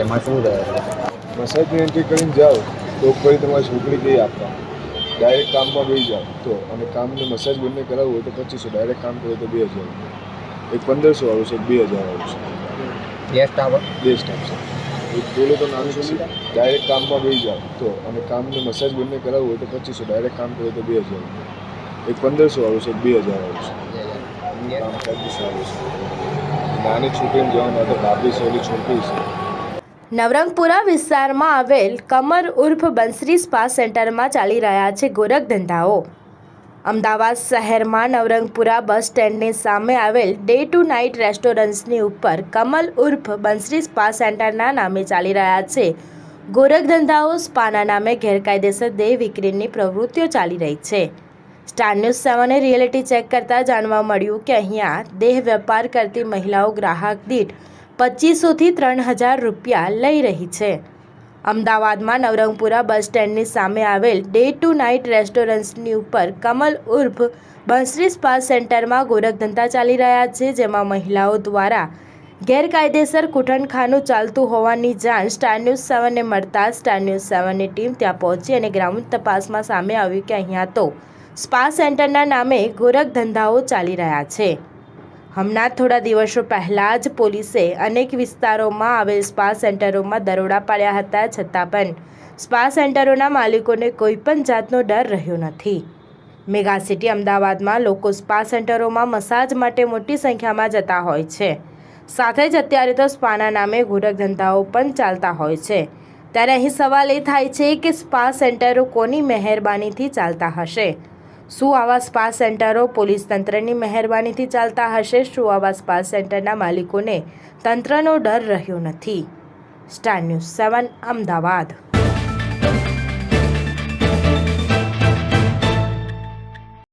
એમાં શું રહે? મસાજની એન્ટ્રી કરીને જાઓ તો પછી તમારી છોકરી કંઈ આપવા ડાયરેક્ટ કામમાં બેસી જાઓ તો અને કામને મસાજ બંને કરાવવું હોય તો 2500, ડાયરેક્ટ કામ કરો તો 2000, એક 1500 વાળું છે, 2000 વાળું છે, ગેસ્ટ આવે? બેસ્ટ આપશે. એક બોલો તો નાનું છે, ડાયરેક્ટ કામમાં બેસી જાઓ તો અને કામને મસાજ બંને કરાવવું હોય તો 2500, ડાયરેક્ટ કામ કરો તો 2000, એક 1500 વાળું છે, 2000 વાળું છે. કામ કરતી સારું છે. નાની છોકરીને જવા માટે બાપી છે, ઓલી છોકરી છે. નવરંગપુરા વિસ્તારમાં આવેલ કમર ઉર્ફ બંસરી સ્પા સેન્ટરમાં ચાલી રહ્યા છે ગોરખધંધાઓ. અમદાવાદ શહેરમાં નવરંગપુરા બસ સ્ટેન્ડની સામે આવેલ ડે ટુ નાઇટ રેસ્ટોરન્ટ્સની ઉપર કમલ ઉર્ફ બંસરી સ્પા સેન્ટરના નામે ચાલી રહ્યા છે ગોરખધંધાઓ. સ્પાના નામે ગેરકાયદેસર દેહ વિક્રીની પ્રવૃત્તિઓ ચાલી રહી છે. સ્ટાર ન્યૂઝ 7એ રિયાલિટી ચેક કરતાં જાણવા મળ્યું કે અહીંયા દેહ વેપાર કરતી મહિલાઓ ગ્રાહક દીઠ 2500 થી 3000 રૂપિયા લઈ રહી છે. અમદાવાદમાં નવરંગપુરા બસ સ્ટેન્ડની સામે આવેલ ડે ટુ નાઇટ રેસ્ટોરન્ટ્સની ઉપર કમલ ઉર્ફ બંસરી સ્પા સેન્ટરમાં ગોરખધંધા ચાલી રહ્યા છે, જેમાં મહિલાઓ દ્વારા ગેરકાયદેસર કૂટણખાનું ચાલતું હોવાની જાણ સ્ટાર ન્યૂઝ 7ને મળતા સ્ટાર ન્યૂઝ 7ની ટીમ ત્યાં પહોંચી અને ગ્રાઉન્ડ તપાસમાં સામે આવ્યું કે અહીંયા તો સ્પા સેન્ટરના નામે ગોરખધંધાઓ ચાલી રહ્યા છે. હમણાં થોડા દિવસો પહેલાં જ પોલીસે અનેક વિસ્તારોમાં આવેલ સ્પા સેન્ટરોમાં દરોડા પાડ્યા હતા, છતાં પણ સ્પા સેન્ટરોના માલિકોને કોઈ પણ જાતનો ડર રહ્યો નથી. મેગા સિટી અમદાવાદમાં લોકો સ્પા સેન્ટરોમાં મસાજ માટે મોટી સંખ્યામાં જતા હોય છે. સાથે જ અત્યારે તો સ્પાના નામે ગોરખધંધાઓ પણ ચાલતા હોય છે. ત્યારે અહીં સવાલ એ થાય છે કે સ્પા સેન્ટરો કોની મહેરબાનીથી ચાલતા હશે? શું આવા સ્પા સેન્ટરો પોલીસ તંત્રની મહેરબાનીથી ચાલતા હશે? શું આવા સ્પા સેન્ટરના માલિકોને તંત્રનો ડર રહ્યો નથી? Star news 7 Ahmedabad.